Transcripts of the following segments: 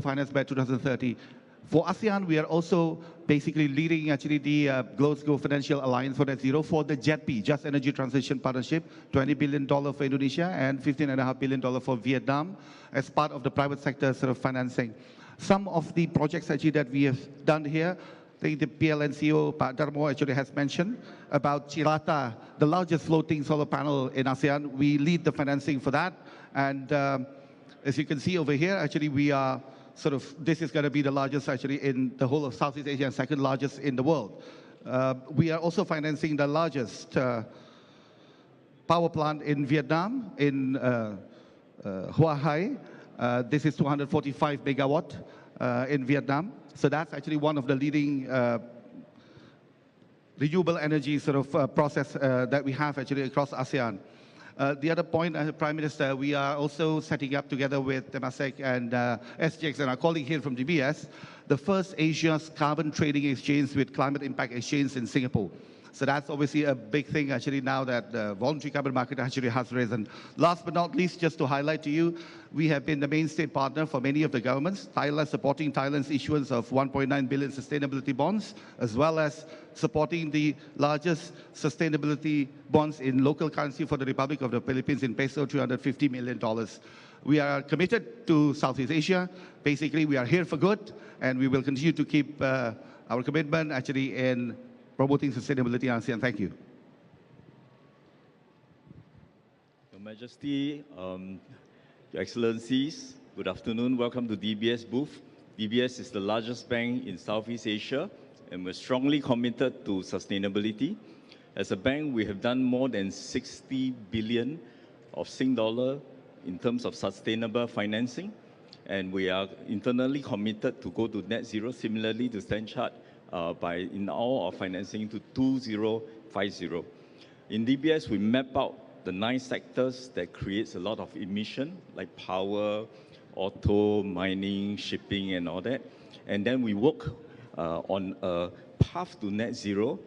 finance by 2030. For ASEAN, we are also basically leading actually the Global Financial Alliance for Net Zero for the JETP, Just Energy Transition Partnership, $20 billion for Indonesia and $15.5 billion for Vietnam as part of the private sector sort of financing. Some of the projects actually that we have done here, I think the PLN CEO, Pak Darmo, actually has mentioned about Jakarta, the largest floating solar panel in ASEAN. We lead the financing for that. And as you can see over here, actually we are this is going to be the largest actually in the whole of Southeast Asia and second largest in the world. We are also financing the largest power plant in Vietnam, in Hua Hai. This is 245 megawatt in Vietnam. So that's actually one of the leading renewable energy process that we have actually across ASEAN. The other point, Prime Minister, we are also setting up together with Temasek and SGX and our colleague here from DBS, the first Asia's carbon trading exchange with climate impact exchange in Singapore. So that's obviously a big thing actually now that the voluntary carbon market actually has risen. Last but not least, just to highlight to you, we have been the mainstay partner for many of the governments. Thailand supporting Thailand's issuance of 1.9 billion sustainability bonds, as well as supporting the largest sustainability bonds in local currency for the Republic of the Philippines in peso, $350 million. We are committed to Southeast Asia. Basically, we are here for good, and we will continue to keep our commitment actually in promoting sustainability in ASEAN. Thank you. Your Majesty, Your Excellencies, good afternoon. Welcome to DBS booth. DBS is the largest bank in Southeast Asia, and we're strongly committed to sustainability. As a bank, we have done more than 60 billion of Sing dollar in terms of sustainable financing, and we are internally committed to go to net zero, similarly to Standard Chartered, in all our financing to 2050. In DBS, we map out the 9 sectors that creates a lot of emission, like power, auto, mining, shipping, and all that. And then we work on a path to net zero,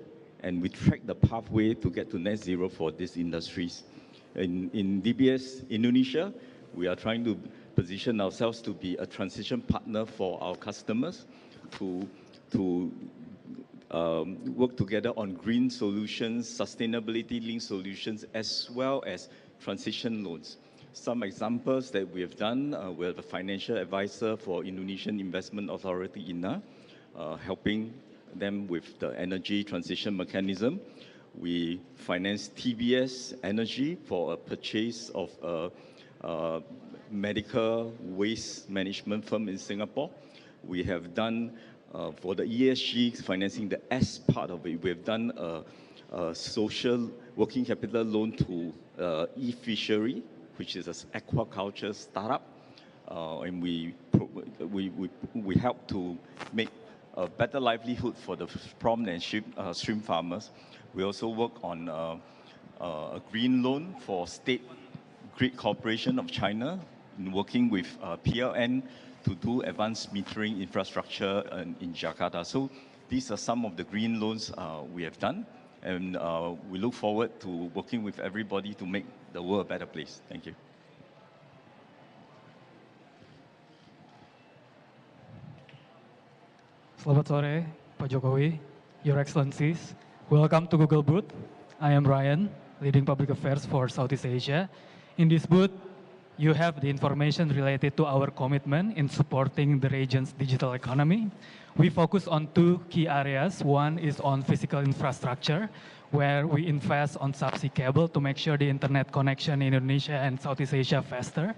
and we track the pathway to get to net zero for these industries. In DBS Indonesia, we are trying to position ourselves to be a transition partner for our customers to work together on green solutions, sustainability-linked solutions, as well as transition loans. Some examples that we have done, we have a financial advisor for Indonesian Investment Authority, INA, helping them with the energy transition mechanism. We finance TBS Energy for a purchase of a medical waste management firm in Singapore. We have done for the ESG financing, the S part of it, we've done a social working capital loan to e-fishery, which is an aquaculture startup, and we help to make a better livelihood for the prawn and shrimp farmers. We also work on a green loan for State Grid Corporation of China, in working with PLN to do advanced metering infrastructure in Jakarta. So these are some of the green loans we have done, and we look forward to working with everybody to make the world a better place. Thank you. Selamat sore, Pak Jokowi, Your Excellencies. Welcome to Google booth. I am Ryan, leading public affairs for Southeast Asia. In this booth, you have the information related to our commitment in supporting the region's digital economy. We focus on 2 key areas. One is on physical infrastructure, where we invest on subsea cable to make sure the internet connection in Indonesia and Southeast Asia faster.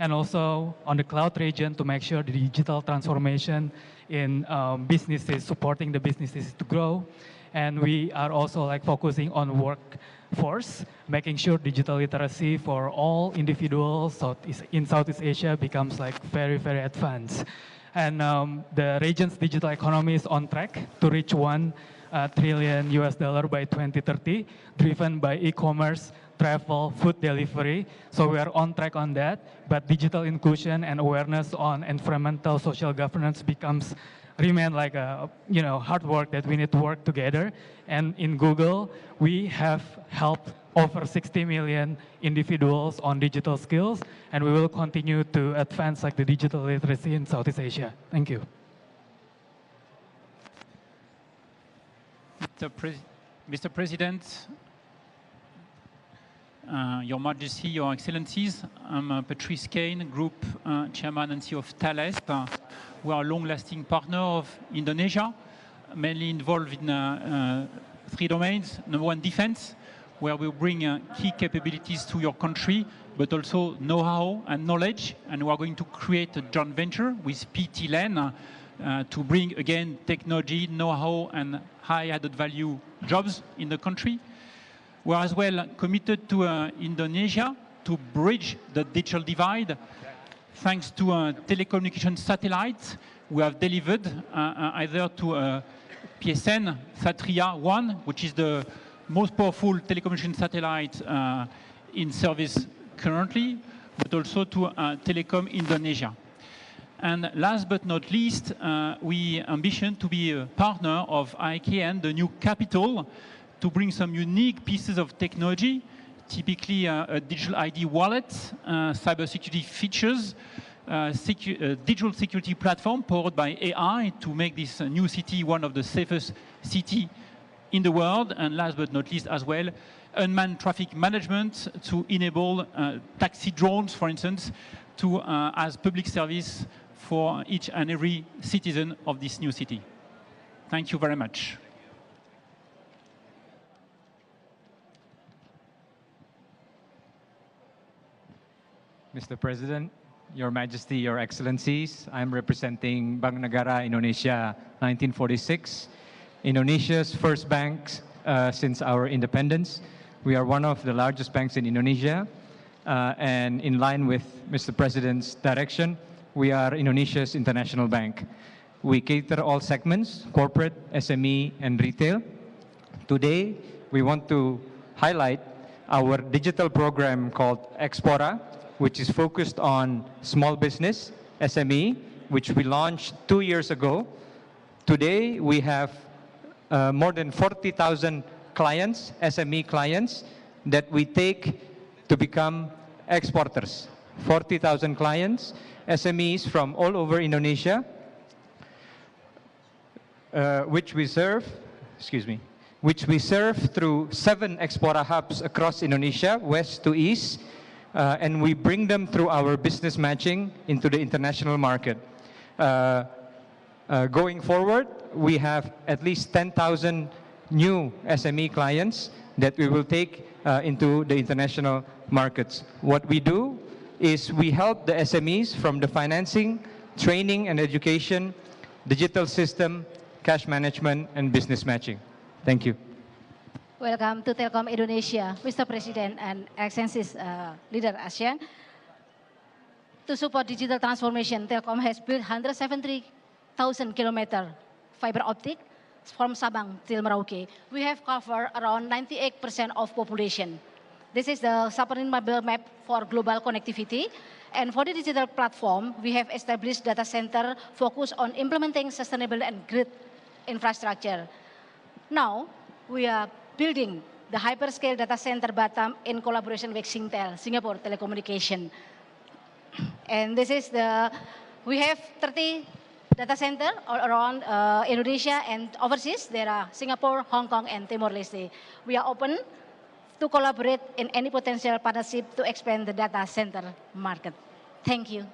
And also on the cloud region to make sure the digital transformation in businesses, supporting the businesses to grow. And we are also focusing on workforce, making sure digital literacy for all individuals in Southeast Asia becomes very, very advanced. And the region's digital economy is on track to reach $1 trillion by 2030, driven by e-commerce, travel, food delivery. So we are on track on that. But digital inclusion and awareness on environmental social governance remain like a hard work that we need to work together. And in Google, we have helped over 60 million individuals on digital skills, and we will continue to advance like the digital literacy in Southeast Asia. Thank you. Mr. President, Your Majesty, Your Excellencies, I'm Patrice Kane, Group Chairman and CEO of Thales. We are a long-lasting partner of Indonesia, mainly involved in 3 domains. Number 1, defense, where we bring key capabilities to your country, but also know-how and knowledge. And we are going to create a joint venture with PT LAN to bring, again, technology, know-how, and high added value jobs in the country. We are as well committed to Indonesia to bridge the digital divide. Thanks to telecommunication satellites, we have delivered either to PSN Satria 1, which is the most powerful telecommunication satellite in service currently, but also to Telecom Indonesia. And last but not least, we ambition to be a partner of ASEAN, the new capital, to bring some unique pieces of technology, typically a digital ID wallet, cybersecurity features, digital security platform powered by AI to make this new city one of the safest cities in the world. And last but not least as well, unmanned traffic management to enable taxi drones, for instance, to as public service for each and every citizen of this new city. Thank you very much. Mr. President, Your Majesty, Your Excellencies, I'm representing Bank Negara Indonesia 1946, Indonesia's first bank since our independence. We are one of the largest banks in Indonesia, and in line with Mr. President's direction, we are Indonesia's international bank. We cater all segments, corporate, SME, and retail. Today, we want to highlight our digital program called Expora, which is focused on small business, SME, which we launched 2 years ago. Today, we have more than 40,000 clients, SME clients, that we take to become exporters. 40,000 clients, SMEs from all over Indonesia, which we serve through 7 Expora hubs across Indonesia, west to east, and we bring them through our business matching into the international market. Going forward, we have at least 10,000 new SME clients that we will take into the international markets. What we do is we help the SMEs from the financing, training and education, digital system, cash management, and business matching. Thank you. Welcome to Telkom Indonesia, Mr. President and Excellencies Leader ASEAN. To support digital transformation, Telkom has built 170,000 kilometers fiber optic from Sabang till Merauke. We have covered around 98% of population. This is the submarine mobile map for global connectivity. And for the digital platform, we have established data center focused on implementing sustainable and grid infrastructure. Now, we are building the hyperscale data center Batam in collaboration with Singtel, Singapore Telecommunication. And this is we have 30 data center all around Indonesia and overseas. There are Singapore, Hong Kong, and Timor-Leste. We are open to collaborate in any potential partnership to expand the data center market. Thank you.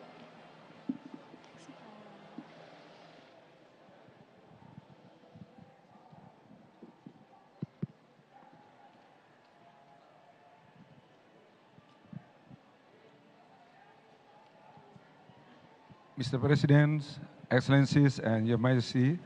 Mr. President, Excellencies, and Your Majesty,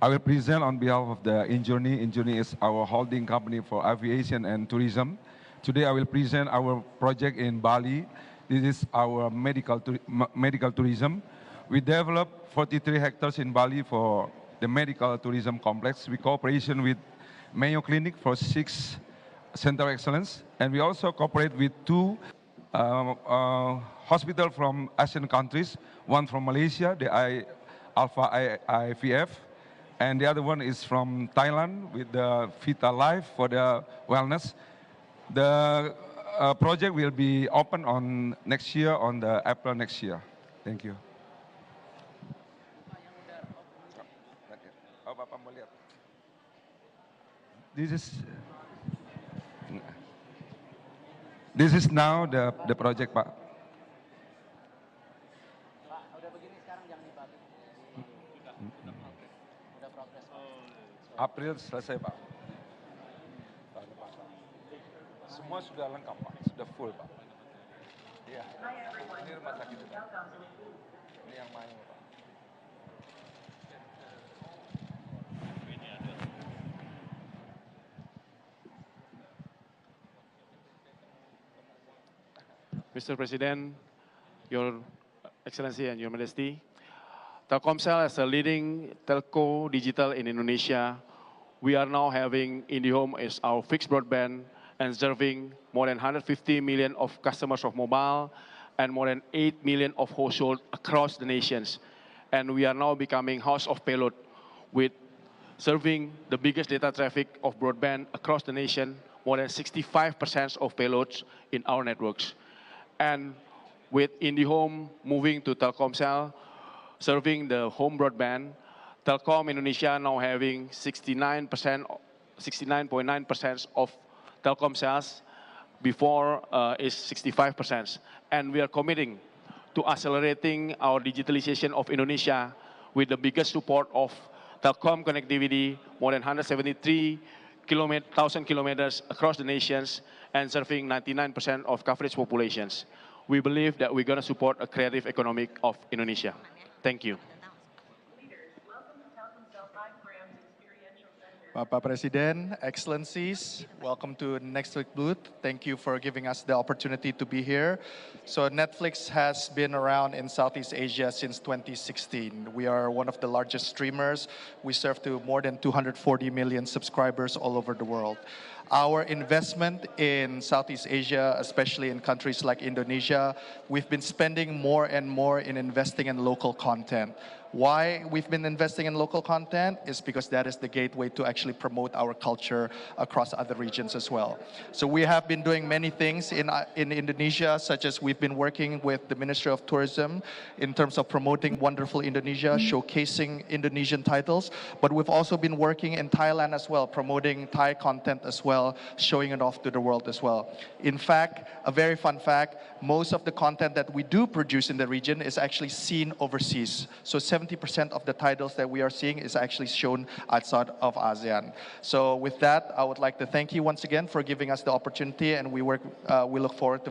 I will present on behalf of the InJourney. InJourney is our holding company for aviation and tourism. Today I will present our project in Bali. This is our medical tourism. We developed 43 hectares in Bali for the medical tourism complex. We cooperation with Mayo Clinic for 6 Center of Excellence, and we also cooperate with two hospitals from Asian countries, one from Malaysia, the Alpha IVF, and the other one is from Thailand with the Vita Life for the wellness. The project will be open on next year, on the April next year. Thank you. This is now the project, Pak. April selesai, Pak. Semua sudah lengkap, Pak. Sudah full, Pak. Iya. Ini rumah sakit, Pak. Ini yang main, Pak. Mr. President, Your Excellency and Your Majesty, Telkomsel as a leading telco digital in Indonesia, we are now having IndiHome as our fixed broadband and serving more than 150 million of customers of mobile and more than 8 million of households across the nations. And we are now becoming house of payload with serving the biggest data traffic of broadband across the nation, more than 65% of payloads in our networks. And with IndiHome moving to Telkomsel, serving the home broadband, Telkom Indonesia now having 69.9% of Telkom sales. Before is 65%. And we are committing to accelerating our digitalization of Indonesia with the biggest support of Telkom connectivity, more than 173,000 kilometers across the nations and serving 99% of coverage populations. We believe that we're going to support a creative economic of Indonesia. Thank you. Bapak Presiden, Excellencies, welcome to Next Week booth. Thank you for giving us the opportunity to be here. So Netflix has been around in Southeast Asia since 2016. We are one of the largest streamers. We serve to more than 240 million subscribers all over the world. Our investment in Southeast Asia, especially in countries like Indonesia, we've been spending more and more in investing in local content. Why we've been investing in local content is because that is the gateway to actually promote our culture across other regions as well. So we have been doing many things in Indonesia, such as we've been working with the Ministry of Tourism in terms of promoting wonderful Indonesia, showcasing Indonesian titles. But we've also been working in Thailand as well, promoting Thai content as well, showing it off to the world as well. In fact, a very fun fact, most of the content that we do produce in the region is actually seen overseas. So 70% of the titles that we are seeing is actually shown outside of ASEAN. So with that, I would like to thank you once again for giving us the opportunity, and we look forward to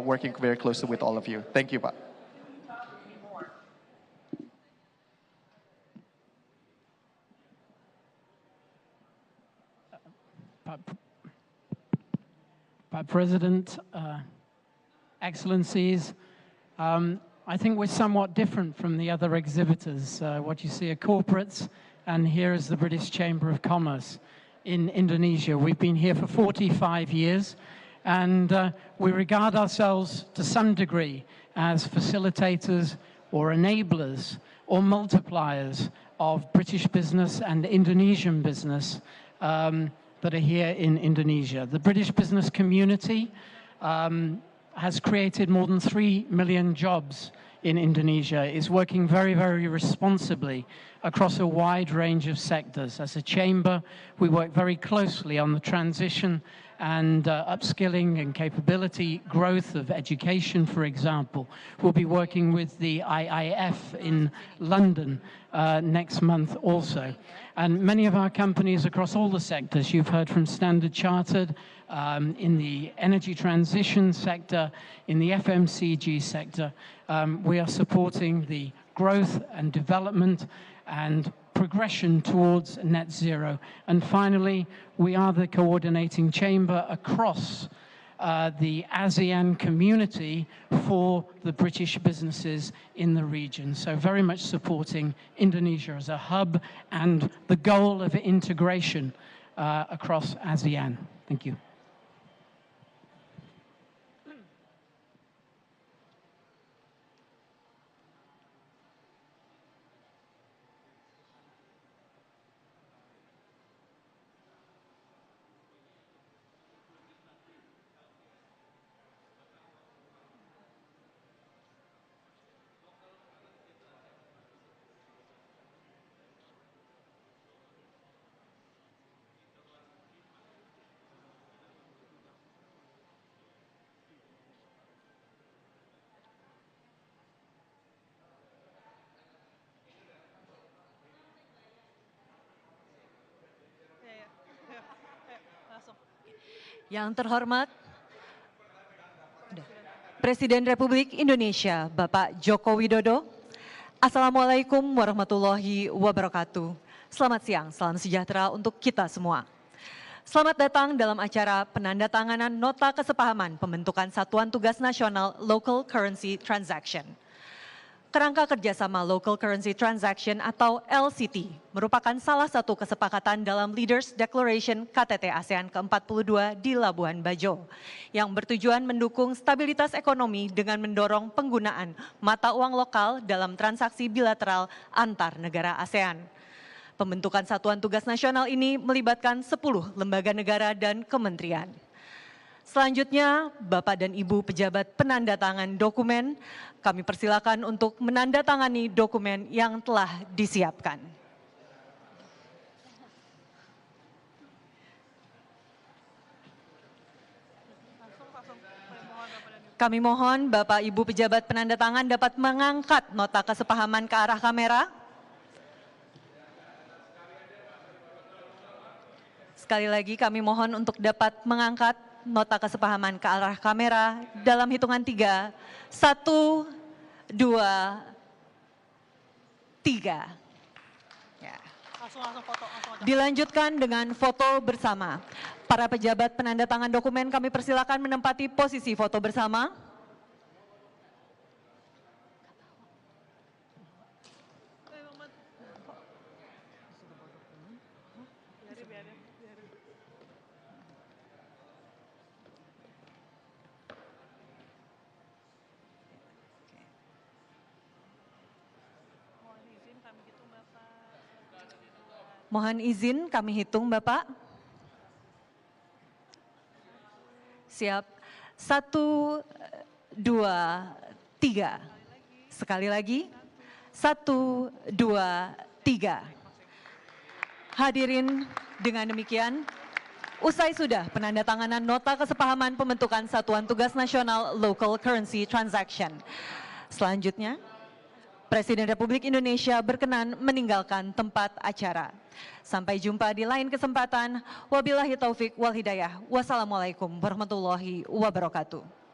working very closely with all of you. Thank you, Pak. President, Excellencies, I think we're somewhat different from the other exhibitors. What you see are corporates, and here is the British Chamber of Commerce in Indonesia. We've been here for 45 years, and we regard ourselves to some degree as facilitators or enablers or multipliers of British business and Indonesian business that are here in Indonesia. The British business community has created more than 3 million jobs in Indonesia. It's working very, very responsibly across a wide range of sectors. As a chamber, we work very closely on the transition and upskilling and capability growth of education, for example. We'll be working with the IIF in London next month also. And many of our companies across all the sectors, you've heard from Standard Chartered, in the energy transition sector, in the FMCG sector, we are supporting the growth and development and progression towards net zero. And finally, we are the coordinating chamber across the ASEAN community for the British businesses in the region. So very much supporting Indonesia as a hub and the goal of integration across ASEAN. Thank you. Yang terhormat Presiden Republik Indonesia Bapak Joko Widodo. Assalamualaikum warahmatullahi wabarakatuh. Selamat siang, salam sejahtera untuk kita semua. Selamat datang dalam acara penandatanganan Nota Kesepahaman Pembentukan Satuan Tugas Nasional Local Currency Transaction. Kerangka kerjasama Local Currency Transaction atau LCT merupakan salah satu kesepakatan dalam Leaders Declaration KTT ASEAN ke-42 di Labuan Bajo yang bertujuan mendukung stabilitas ekonomi dengan mendorong penggunaan mata uang lokal dalam transaksi bilateral antar negara ASEAN. Pembentukan Satuan Tugas Nasional ini melibatkan 10 lembaga negara dan kementerian. Selanjutnya, Bapak dan Ibu pejabat penandatangan dokumen, kami persilakan untuk menandatangani dokumen yang telah disiapkan. Kami mohon Bapak Ibu pejabat penandatangan dapat mengangkat nota kesepahaman ke arah kamera. Sekali lagi kami mohon untuk dapat mengangkat nota kesepahaman ke arah kamera dalam hitungan 3, 1, 2, 3. Ya. Dilanjutkan dengan foto bersama. Para pejabat penandatangan dokumen kami persilakan menempati posisi foto bersama. Mohon izin kami hitung Bapak. Siap. 1, 2, 3. Sekali lagi. 1, 2, 3. Hadirin, dengan demikian usai sudah penandatanganan nota kesepahaman pembentukan Satuan Tugas Nasional Local Currency Transaction. Selanjutnya, Presiden Republik Indonesia berkenan meninggalkan tempat acara. Sampai jumpa di lain kesempatan. Wabillahi taufik wal hidayah. Wassalamualaikum warahmatullahi wabarakatuh.